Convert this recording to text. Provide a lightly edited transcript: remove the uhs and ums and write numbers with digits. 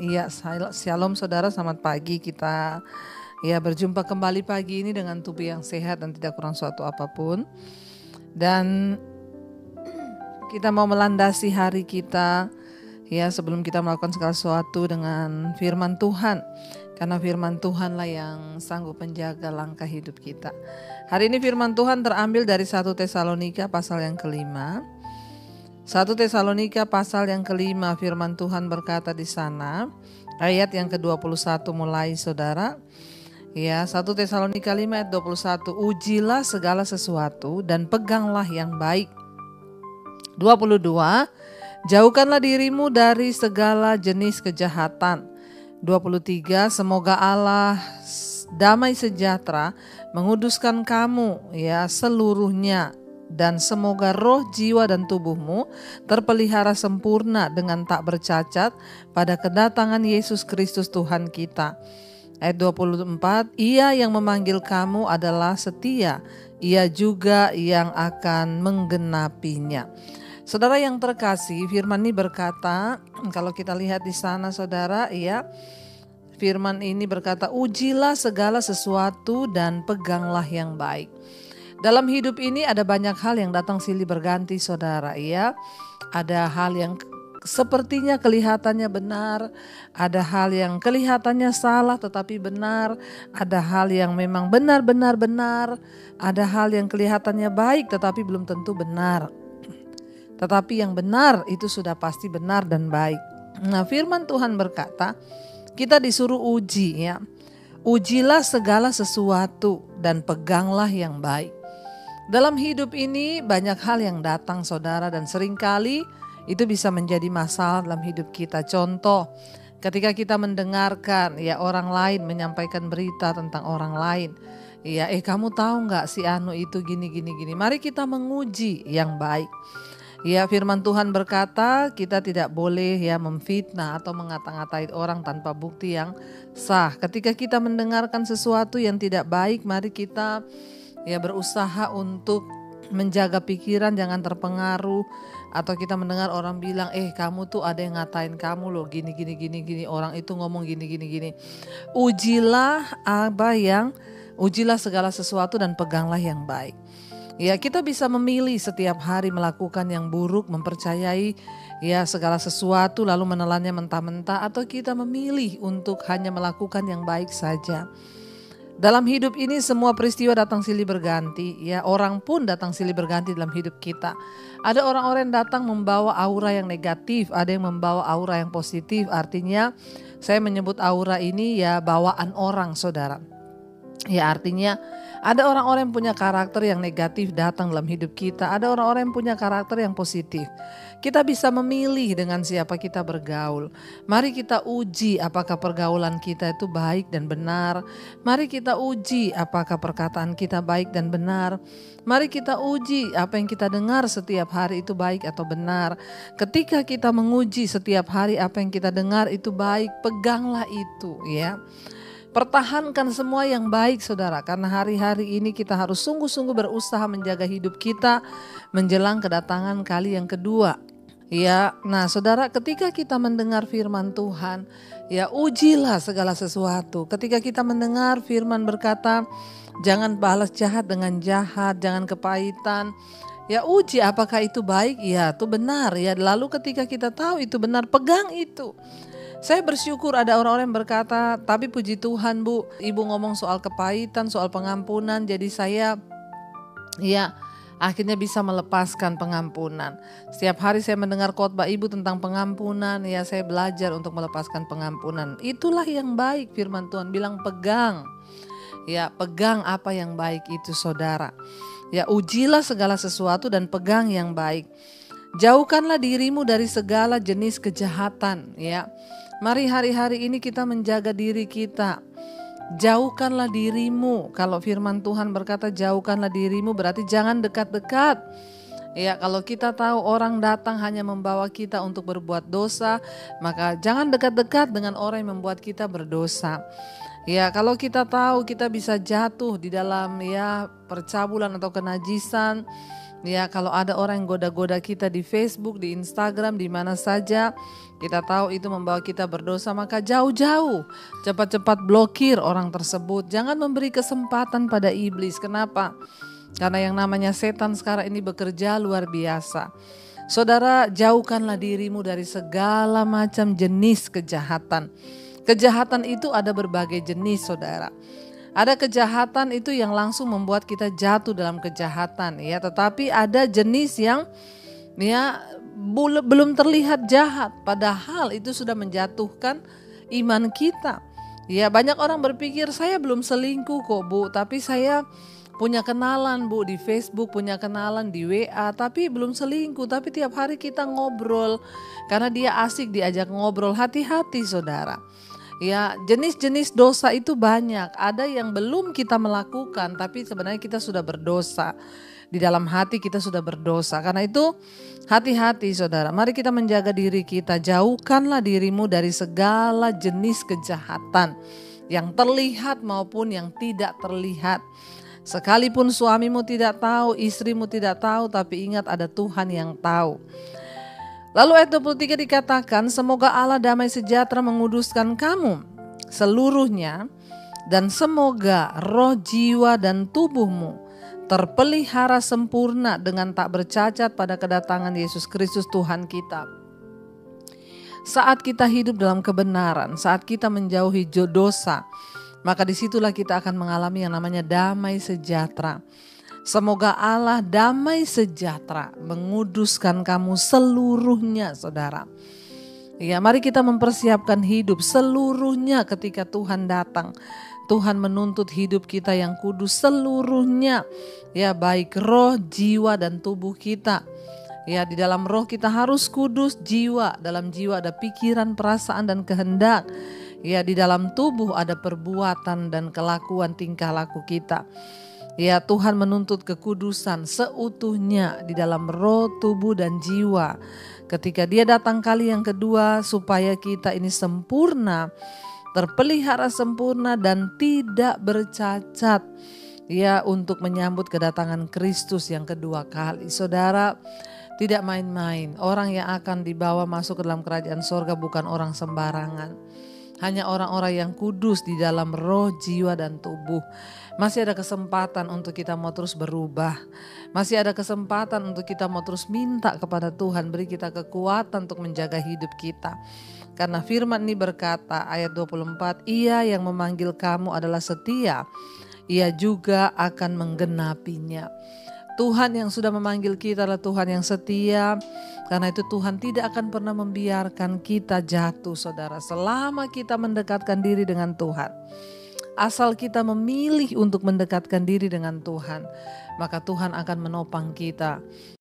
Iya, shalom saudara, selamat pagi. Kita berjumpa kembali pagi ini dengan tubuh yang sehat dan tidak kurang suatu apapun. Dan kita mau melandasi hari kita sebelum kita melakukan segala sesuatu dengan firman Tuhan. Karena firman Tuhanlah yang sanggup menjaga langkah hidup kita. Hari ini firman Tuhan terambil dari 1 Tesalonika pasal yang kelima. 1 Tesalonika pasal yang kelima, firman Tuhan berkata di sana, ayat yang ke-21 mulai saudara. 1 Tesalonika 5 ayat 21, ujilah segala sesuatu dan peganglah yang baik. 22, jauhkanlah dirimu dari segala jenis kejahatan. 23, semoga Allah damai sejahtera menguduskan kamu seluruhnya, dan semoga roh, jiwa, dan tubuhmu terpelihara sempurna dengan tak bercacat pada kedatangan Yesus Kristus Tuhan kita. Ayat 24, Ia yang memanggil kamu adalah setia, Ia juga yang akan menggenapinya. Saudara yang terkasih, firman ini berkata, kalau kita lihat di sana saudara, firman ini berkata, ujilah segala sesuatu dan peganglah yang baik. Dalam hidup ini ada banyak hal yang datang silih berganti saudara. Ada hal yang sepertinya kelihatannya benar, ada hal yang kelihatannya salah tetapi benar, ada hal yang memang benar-benar benar, ada hal yang kelihatannya baik tetapi belum tentu benar. Tetapi yang benar itu sudah pasti benar dan baik. Nah, firman Tuhan berkata, kita disuruh uji Ujilah segala sesuatu dan peganglah yang baik. Dalam hidup ini banyak hal yang datang saudara, dan seringkali itu bisa menjadi masalah dalam hidup kita. Contoh, ketika kita mendengarkan orang lain menyampaikan berita tentang orang lain. Kamu tahu gak si Anu itu gini. Mari kita menguji yang baik. Firman Tuhan berkata kita tidak boleh memfitnah atau mengata-ngatai orang tanpa bukti yang sah. Ketika kita mendengarkan sesuatu yang tidak baik, mari kita berusaha untuk menjaga pikiran, jangan terpengaruh. Atau kita mendengar orang bilang, kamu tuh ada yang ngatain kamu loh, gini, orang itu ngomong gini. Ujilah segala sesuatu dan peganglah yang baik. Kita bisa memilih setiap hari melakukan yang buruk, mempercayai segala sesuatu lalu menelannya mentah-mentah, atau kita memilih untuk hanya melakukan yang baik saja. Dalam hidup ini semua peristiwa datang silih berganti, orang pun datang silih berganti dalam hidup kita. Ada orang-orang yang datang membawa aura yang negatif, ada yang membawa aura yang positif. Artinya saya menyebut aura ini bawaan orang saudara. Artinya ada orang-orang yang punya karakter yang negatif datang dalam hidup kita. Ada orang-orang yang punya karakter yang positif. Kita bisa memilih dengan siapa kita bergaul. Mari kita uji apakah pergaulan kita itu baik dan benar. Mari kita uji apakah perkataan kita baik dan benar. Mari kita uji apa yang kita dengar setiap hari itu baik atau benar. Ketika kita menguji setiap hari apa yang kita dengar itu baik, peganglah itu Pertahankan semua yang baik saudara, karena hari-hari ini kita harus sungguh-sungguh berusaha menjaga hidup kita menjelang kedatangan kali yang kedua. Nah saudara, ketika kita mendengar firman Tuhan, ujilah segala sesuatu. Ketika kita mendengar firman berkata, jangan balas jahat dengan jahat, jangan kepahitan. Uji apakah itu baik? Itu benar. Lalu ketika kita tahu itu benar, pegang itu. Saya bersyukur ada orang-orang yang berkata, tapi puji Tuhan Bu, Ibu ngomong soal kepahitan, soal pengampunan, jadi saya akhirnya bisa melepaskan pengampunan. Setiap hari saya mendengar khotbah Ibu tentang pengampunan, saya belajar untuk melepaskan pengampunan. Itulah yang baik, firman Tuhan bilang pegang. Pegang apa yang baik itu saudara. Ujilah segala sesuatu dan pegang yang baik. Jauhkanlah dirimu dari segala jenis kejahatan. Mari hari-hari ini kita menjaga diri kita. Jauhkanlah dirimu. Kalau firman Tuhan berkata jauhkanlah dirimu, berarti jangan dekat-dekat. Kalau kita tahu orang datang hanya membawa kita untuk berbuat dosa, maka jangan dekat-dekat dengan orang yang membuat kita berdosa. Kalau kita tahu kita bisa jatuh di dalam percabulan atau kenajisan, Ya, kalau ada orang yang goda-goda kita di Facebook, di Instagram, di mana saja, kita tahu itu membawa kita berdosa, maka jauh-jauh, cepat-cepat blokir orang tersebut. Jangan memberi kesempatan pada iblis. Kenapa? Karena yang namanya setan sekarang ini bekerja luar biasa. Saudara, jauhkanlah dirimu dari segala macam jenis kejahatan. Kejahatan itu ada berbagai jenis, saudara. Ada kejahatan itu yang langsung membuat kita jatuh dalam kejahatan, ya. Tetapi ada jenis yang ya belum terlihat jahat, padahal itu sudah menjatuhkan iman kita. Ya, banyak orang berpikir saya belum selingkuh kok, Bu, tapi saya punya kenalan, Bu, di Facebook, punya kenalan di WA, tapi belum selingkuh. Tapi tiap hari kita ngobrol karena dia asik diajak ngobrol. Hati-hati, saudara. Ya, jenis-jenis dosa itu banyak. Ada yang belum kita melakukan, tapi sebenarnya kita sudah berdosa. Di dalam hati kita sudah berdosa. Karena itu hati-hati, saudara. Mari kita menjaga diri kita. Jauhkanlah dirimu dari segala jenis kejahatan yang terlihat maupun yang tidak terlihat. Sekalipun suamimu tidak tahu, istrimu tidak tahu, tapi ingat ada Tuhan yang tahu. Lalu ayat 23 dikatakan, semoga Allah damai sejahtera menguduskan kamu seluruhnya, dan semoga roh, jiwa, dan tubuhmu terpelihara sempurna dengan tak bercacat pada kedatangan Yesus Kristus Tuhan kita. Saat kita hidup dalam kebenaran, saat kita menjauhi dosa, maka disitulah kita akan mengalami yang namanya damai sejahtera. Semoga Allah damai sejahtera menguduskan kamu seluruhnya, saudara. Ya, mari kita mempersiapkan hidup seluruhnya ketika Tuhan datang. Tuhan menuntut hidup kita yang kudus seluruhnya. Ya, baik roh, jiwa, dan tubuh kita. Ya, di dalam roh kita harus kudus, jiwa, dalam jiwa ada pikiran, perasaan, dan kehendak. Ya, di dalam tubuh ada perbuatan dan kelakuan tingkah laku kita. Ya, Tuhan menuntut kekudusan seutuhnya di dalam roh, tubuh, dan jiwa. Ketika Dia datang kali yang kedua, supaya kita ini sempurna, terpelihara sempurna dan tidak bercacat. Ya, untuk menyambut kedatangan Kristus yang kedua kali. Saudara, tidak main-main. Orang yang akan dibawa masuk ke dalam kerajaan sorga bukan orang sembarangan. Hanya orang-orang yang kudus di dalam roh, jiwa, dan tubuh. Masih ada kesempatan untuk kita mau terus berubah. Masih ada kesempatan untuk kita mau terus minta kepada Tuhan, beri kita kekuatan untuk menjaga hidup kita. Karena firman ini berkata, ayat 24, Ia yang memanggil kamu adalah setia, Ia juga akan menggenapinya. Tuhan yang sudah memanggil kita adalah Tuhan yang setia. Karena itu Tuhan tidak akan pernah membiarkan kita jatuh, saudara. Selama kita mendekatkan diri dengan Tuhan. Asal kita memilih untuk mendekatkan diri dengan Tuhan, maka Tuhan akan menopang kita.